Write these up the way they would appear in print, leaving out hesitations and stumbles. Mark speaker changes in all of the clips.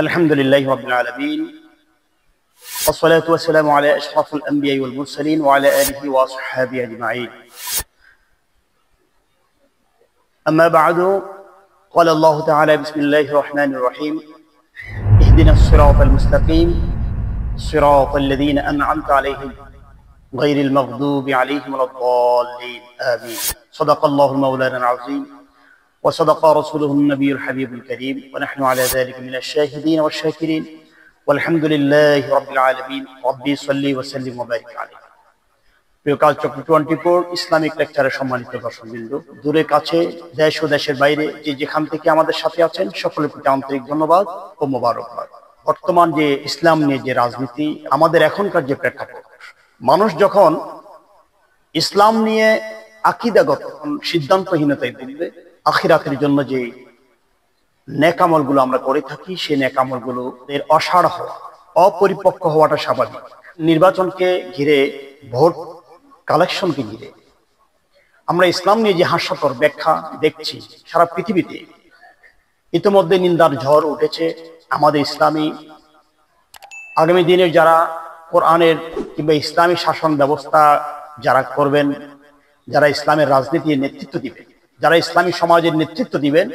Speaker 1: الحمد لله رب العالمين والصلاة والسلام على أشرف الأنبياء والمرسلين وعلى آله وصحبه أجمعين. أما بعد، قال الله تعالى: بسم الله الرحمن الرحيم اهدنا الصراط المستقيم صراط الذين أنعمت عليهم غير المغضوب عليهم ولا الضالين آمين. صدق الله المولانا العظيم وصدق رسوله النبي الحبيب الكريم ونحن على ذلك من الشاهدين والشاكرين والحمد لله رب العالمين. ربي صلي وسلم وبارك عليه. প্রিয় কালচক্র 24 ইসলামিক লেকচারের সম্মানিত দর্শকবৃন্দ, দূরে কাছে, দেশ ও দেশের বাইরে যে যেখান থেকে আমাদের সাথে আছেন, সকলের প্রতি আন্তরিক ধন্যবাদ ও মোবারকবাদ। বর্তমান যে ইসলাম নিয়ে যে রাজনীতি, আমাদের এখনকার যে প্রেক্ষাপট, মানুষ যখন ইসলাম নিয়ে আকীদাগত সিদ্ধান্তহীনতায় ভুগবে, আখিরাতের জন্য যে নেক আমলগুলো আমরা করে থাকি, সেই নেক আমলগুলো এর অসাড় হওয়া, অপরিপক্ক হওয়াটা স্বাভাবিক। নির্বাচনকে ঘিরে, ভোট কালেকশনকে ঘিরে আমরা ইসলাম নিয়ে যে হাস্যকর ব্যাখ্যা দেখছি সারা পৃথিবীতে, ইতিমধ্যে নিন্দার ঝড় উঠেছে। আমাদের ইসলামী আগামী দিনের যারা কোরআনের কিংবা ইসলামী শাসন ব্যবস্থা যারা করবেন, যারা ইসলামের রাজনীতির নেতৃত্ব দিবেন, যারা ইসলামী সমাজের নেতৃত্ব দিবেন,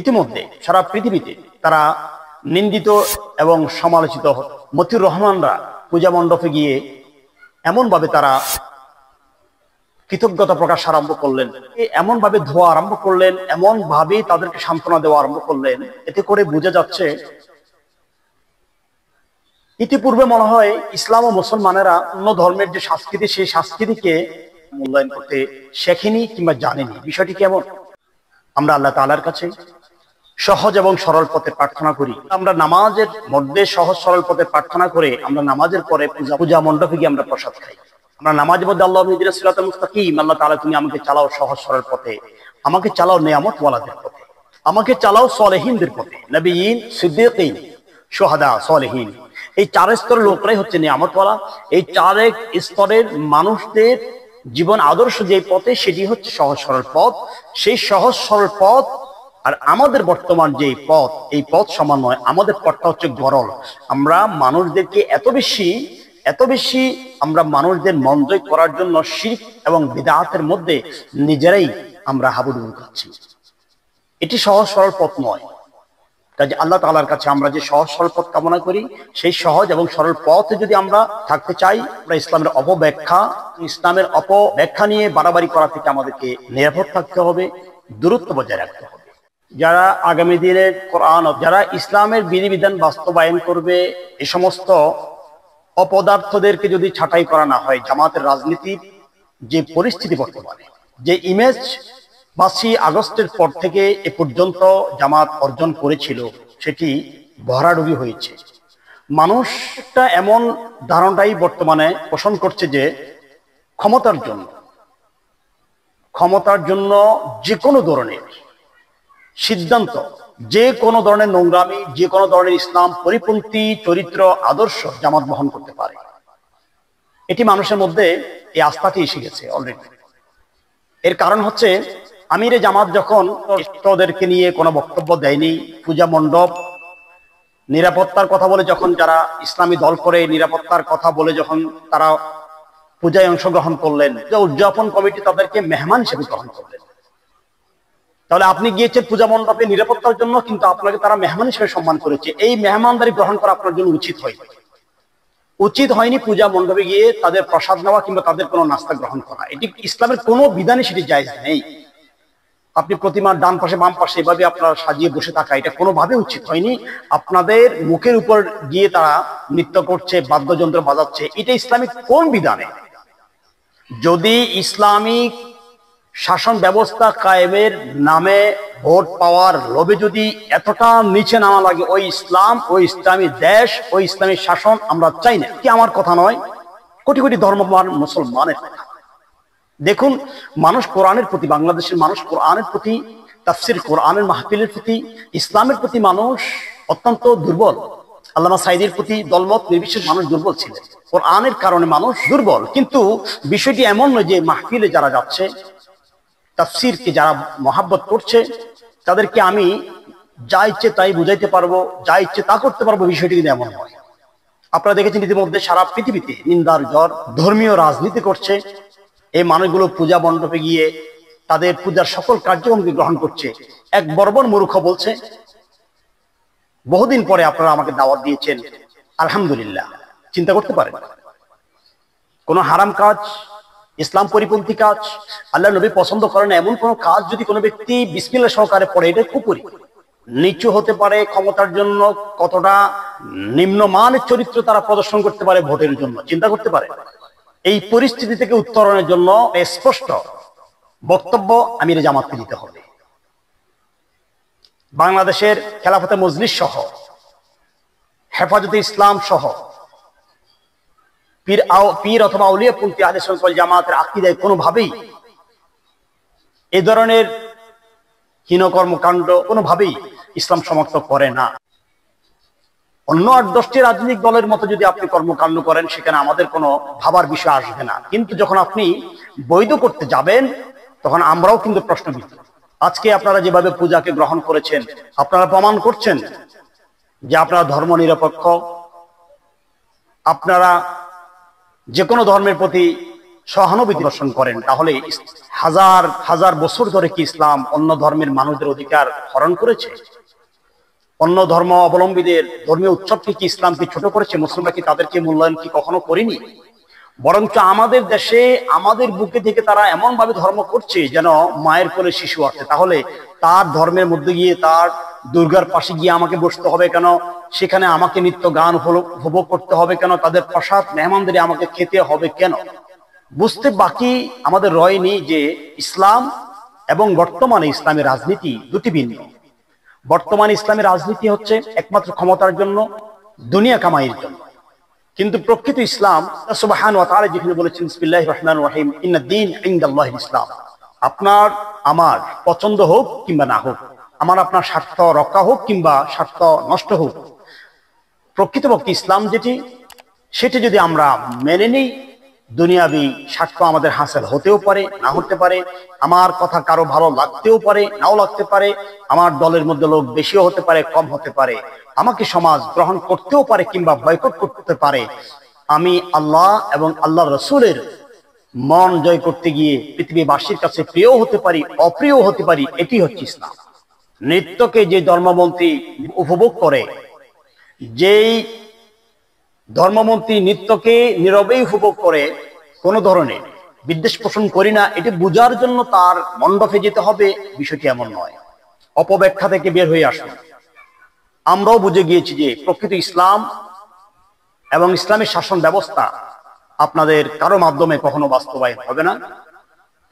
Speaker 1: ইতিমধ্যে সারা পৃথিবীতে তারা নিন্দিত এবং সমালোচিত। মতিউর রহমানরা পূজা মণ্ডপে গিয়ে এমনভাবে তারা কৃতজ্ঞতা প্রকাশ আরম্ভ করলেন, এমন ভাবে ধোয়া আরম্ভ করলেন, এমন ভাবে তাদেরকে সান্ত্বনা দেওয়া আরম্ভ করলেন। এতে করে বোঝা যাচ্ছে ইতিপূর্বে মনে হয় ইসলাম ও মুসলমানেরা অন্য ধর্মের যে সংস্কৃতি, সেই সংস্কৃতিকে মূল্যায়ন করতে শেখেনি কিংবা জানেনি। বিষয়টি কেমন? আমরা আল্লাহ তাআলার কাছে সহজ এবং সরল পথে প্রার্থনা করি। আমরা নামাজের মধ্যে সহজ সরল পথে প্রার্থনা করে আমরা নামাজের পরে পূজা মণ্ডপে গিয়ে আমরা প্রসাদ খাই। আমরা নামাজের মধ্যে আল্লাহ ইহদিনাস সিরাতাল মুস্তাকিম, আল্লাহ তাআলা তুমি আমাকে চালাও সহজ সরল পথে, আমাকে চালাও নেয়ামত ওয়ালাদের পথে, আমাকে চালাও সলেহিনদের পথে, নবীন, সিদ্দিকিন, শুহাদা, সলেহিন। এই চার স্তরের লোকরাই হচ্ছে নেয়ামত ওয়ালা। এই চার স্তরের মানুষদের জীবন আদর্শ যে পথে, সেটি হচ্ছে সহজ সরল পথ। সেই সহজ সরল পথ আর আমাদের বর্তমান যে পথ, এই পথ সমান নয়। আমাদের পথটা হচ্ছে গরল। আমরা মানুষদেরকে এত বেশি আমরা মানুষদের মন জয় করার জন্য শিরক এবং বিদআতের মধ্যে নিজেরাই আমরা হাবুডুবু খাচ্ছি। এটি সহজ সরল পথ নয়। কাজে আল্লাহ তাআলার কাছে আমরা যে সহজ সরল পথ কামনা করি, সেই সহজ এবং সরল পথে যদি আমরা থাকতে চাই, আমরা ইসলামের অপব্যাখ্যা নিয়ে বাড়াবাড়ি করা থেকে আমাদেরকে নিরাপদ থাকতে হবে, দূরত্ব বজায় রাখতে হবে। যারা আগামী দিনের কোরআন, যারা ইসলামের বিধিবিধান বাস্তবায়ন করবে, এই সমস্ত অপদার্থদেরকে যদি ছাঁটাই করা না হয়, জামাতের রাজনীতির যে পরিস্থিতি বর্তমানে, যে ইমেজ 5ই আগস্টের পর থেকে এ পর্যন্ত জামাত অর্জন করেছিল, সেটি ভরাডুবি হয়েছে। মানুষটা এমন ধারণাটাই বর্তমানে পোষণ করছে যে ক্ষমতার জন্য যে কোনো ধরনের সিদ্ধান্ত, যে কোনো ধরনের নোংরামি, যে কোনো ধরনের ইসলাম পরিপন্থী চরিত্র আদর্শ জামাত বহন করতে পারে। এটি মানুষের মধ্যে এই আস্থাটি এসে গেছে অলরেডি। এর কারণ হচ্ছে আমিরে জামাত যখন ওদেরকে নিয়ে কোনো বক্তব্য দেয়নি, পূজা মণ্ডপ নিরাপত্তার কথা বলে যখন যারা ইসলামী দল করে নিরাপত্তার কথা বলে যখন তারা পূজায় অংশগ্রহণ করলেন, উদযাপন কমিটি তাদেরকে মেহমান হিসেবে গ্রহণ করলেন। তাহলে আপনি গিয়েছেন পূজা মণ্ডপে নিরাপত্তার জন্য, কিন্তু আপনাকে তারা মেহমান হিসেবে সম্মান করেছে। এই মেহমানদারি গ্রহণ করা আপনার জন্য উচিত হয়নি পূজা মণ্ডপে গিয়ে তাদের প্রসাদ নেওয়া কিংবা তাদের কোনো নাস্তা গ্রহণ করা। এটি ইসলামের কোনো বিধানে সেটি জায়েজ নেই। আপনি প্রতিমার ডান পাশে বাম পাশে এভাবে আপনারা সাজিয়ে বসে থাকা, এটা কোনোভাবে উচিত হয়নি। আপনাদের মুখের উপর গিয়ে তারা নৃত্য করছে, বাদ্যযন্ত্র বাজাচ্ছে, এটা ইসলামিক কোন বিধানে? যদি ইসলামিক শাসন ব্যবস্থা কায়েমের নামে ভোট পাওয়ার লোভে যদি এতটা নিচে নামা লাগে, ওই ইসলাম, ওই ইসলামী দেশ, ওই ইসলামী শাসন আমরা চাই না। কি আমার কথা নয়, কোটি কোটি ধর্মপ্রাণ মুসলমানের কথা। দেখুন, মানুষ কোরআনের প্রতি, বাংলাদেশের মানুষ কোরআনের প্রতি, তাফসির কোরআনের মাহফিলের প্রতি, ইসলামের প্রতি মানুষ অত্যন্ত দুর্বল। আল্লামা সাঈদীর প্রতি দলমত নির্বিশেষে মানুষ দুর্বল ছিলেন। কোরআনের কারণে মানুষ দুর্বল। কিন্তু বিষয়টি এমন নয় যে মাহফিলে যারা যাচ্ছে, তাফসিরকে যারা মহাব্বত করছে, তাদেরকে আমি যা ইচ্ছে তাই বুঝাইতে পারবো, যা ইচ্ছে তা করতে পারবো, বিষয়টি কিন্তু এমন নয়। আপনারা দেখেছেন ইতিমধ্যে সারা পৃথিবীতে নিন্দার ঝড়, ধর্মীয় রাজনীতি করছে। এই মানুষগুলো পূজা মণ্ডপে গিয়ে তাদের পূজার সকল কার্যক্রমকে গ্রহণ করছে। এক বর্বর মূর্খ বলছে, বহুদিন পরে আপনারা আমাকে দাওয়াত দিয়েছেন, আলহামদুলিল্লাহ। চিন্তা করতে পারেন, কোন হারাম কাজ, ইসলাম পরিপন্থী কাজ, আল্লাহ নবী পছন্দ করেন এমন কোন কাজ যদি কোনো ব্যক্তি বিসমিল্লাহ সহকারে পড়ে, এটা কুফরি। নিচু হতে পারে ক্ষমতার জন্য, কতটা নিম্নমানের চরিত্র তারা প্রদর্শন করতে পারে ভোটের জন্য, চিন্তা করতে পারে। এই পরিস্থিতি থেকে উত্তরণের জন্য স্পষ্ট বক্তব্য আমিরে জামাতকে দিতে হবে। বাংলাদেশের খেলাফতে মজলিস সহ, হেফাজতে ইসলাম সহ, পীর অথবা আউলিয়াপন্থী আহলে সুন্নাত ওয়াল জামাতের আকীদায় কোনোভাবেই এই ধরনের হীন কর্মকাণ্ড কোনোভাবেই ইসলাম সমর্থন করে না। অন্য ৮-১০টি রাজনৈতিক দলের মতো যদি আপনি কর্মকাণ্ড করেন, সেখানে আমাদের কোনো ভাবার বিষয় আসবে না। কিন্তু যখন আপনি বৈধ করতে যাবেন, তখন আমরাও কিন্তু প্রশ্নবিদ্ধ। আজকে আপনারা যেভাবে পূজাকে গ্রহণ করেছেন, আপনারা প্রমাণ করছেন যে আপনারা ধর্ম নিরপেক্ষ, আপনারা যে কোনো ধর্মের প্রতি সহানুভূতি প্রদর্শন করেন। তাহলে হাজার হাজার বছর ধরে কি ইসলাম অন্য ধর্মের মানুষদের অধিকার হরণ করেছে? অন্য ধর্ম অবলম্বীদের ধর্মীয় উৎসবকে কি ইসলাম কি ছোট করেছে? মুসলিমরা কি তাদেরকে মূল্যায়ন কি কখনো করেনি? বরঞ্চ আমাদের দেশে আমাদের বুকে থেকে তারা এমন ভাবে ধর্ম করছে যেন মায়ের কোলে শিশু আছে। তাহলে তার ধর্মের মধ্যে গিয়ে, তার দুর্গার পাশে গিয়ে আমাকে বসতে হবে কেন? সেখানে আমাকে নিত্য গান উপভোগ করতে হবে কেন? তাদের প্রসাদ মেহমানদের আমাকে খেতে হবে কেন? বুঝতে বাকি আমাদের রয়নি যে ইসলাম এবং বর্তমানে ইসলামের রাজনীতি দুটি ভিন্ন। বর্তমানে ইসলামের রাজনীতি হচ্ছে একমাত্র ক্ষমতার জন্য, দুনিয়া কামাইয়ের জন্য। কিন্তু প্রকৃত ইসলাম সুবহানাহু ওয়া তাআলা যেখানে বলেছেন বিসমিল্লাহির রহমানির রহিম, ইন্নাদ-দীন ইনদাল্লাহিল ইসলাম, আপনার আমার পছন্দ হোক কিংবা না হোক, আমার আপনার স্বার্থ রক্ষা হোক কিংবা স্বার্থ নষ্ট হোক, প্রকৃতপক্ষে ইসলাম যেটি, সেটি যদি আমরা মেনে নিই, দুনিয়াবি স্বার্থ আমাদের হাসিল হতেও পারে, না হতে পারে। আমার কথা কারো ভালো লাগতেও পারে, নাও লাগতে পারে। আমার দলের মধ্যে লোক বেশিও হতে পারে, কম হতে পারে। আমাকে সমাজ গ্রহণ করতেও পারে কিংবা বয়কট করতে পারে। আমি আল্লাহ এবং আল্লাহর রাসূলের মন জয় করতে গিয়ে পৃথিবীবাসীর কাছে প্রিয় হতে পারি, অপ্রিয় হতে পারি। এটি হচ্ছে ইসলাম। নৃত্যকে যে ধর্মমন্ত্রী উপভোগ করে, যেই ধর্মমন্ত্রী নৃত্যকে নীরবেই উপভোগ করে, কোন ধরনের বিদ্বেষ পোষণ করি না, এটি বুঝার জন্য তার মণ্ডপে যেতে হবে, বিষয়টি এমন নয়। অপব্যাখ্যা থেকে বের হয়ে আসুন। আমরাও বুঝে গিয়েছি যে প্রকৃত ইসলাম এবং ইসলামের শাসন ব্যবস্থা আপনাদের কারো মাধ্যমে কখনো বাস্তবায়ন হবে না।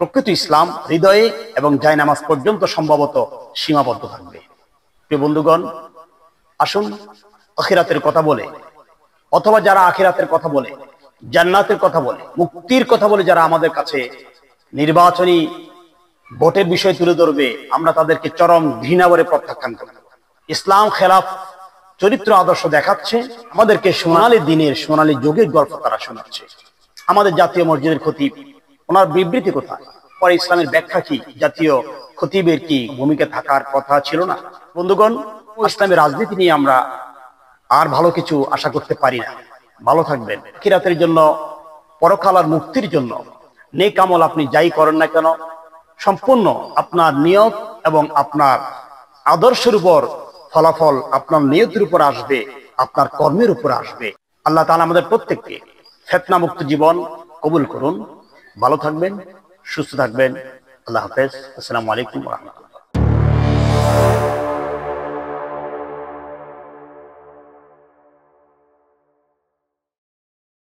Speaker 1: প্রকৃত ইসলাম হৃদয়ে এবং জায়নামাজ পর্যন্ত সম্ভবত সীমাবদ্ধ থাকবে। প্রিয় বন্ধুগণ, আসুন আখিরাতের কথা বলে, অথবা যারা আখিরাতের কথা বলে, জান্নাতের কথা বলে, মুক্তির কথা বলে, যারা আমাদের কাছে নির্বাচনী ভোটের বিষয় তুলে ধরবে, আমরা তাদেরকে চরম ঘৃণা করে প্রত্যাখ্যান করব। ইসলাম খেলাফ চরিত্র আদর্শ দেখাচ্ছে, আমাদেরকে সোনালী দিনের সোনালী যুগের গল্প তারা শোনাচ্ছে। আমাদের জাতীয় মসজিদের খতিব, ওনার বিবৃতি কোথায়? পরে ইসলামের ব্যাখ্যা কি? জাতীয় খতিবের কি ভূমিকা থাকার কথা ছিল না? বন্ধুগণ, ইসলামের রাজনীতি নিয়ে আমরা আর ভালো কিছু আশা করতে পারি না। ভালো থাকবেন। আখিরাতের জন্য, পরকাল আর মুক্তির জন্য নেক আমল আপনি যাই করেন না কেন, সম্পূর্ণ আপনার নিয়ত এবং আপনার আদর্শের উপর ফলাফল আপনার নিয়তের উপর আসবে, আপনার কর্মের উপর আসবে। আল্লাহ তাআলা আমাদের প্রত্যেককে ফিতনা মুক্ত জীবন কবুল করুন। ভালো থাকবেন, সুস্থ থাকবেন। আল্লাহ হাফেজ। আসসালামু আলাইকুম ওয়া রাহমাতুল্লাহ।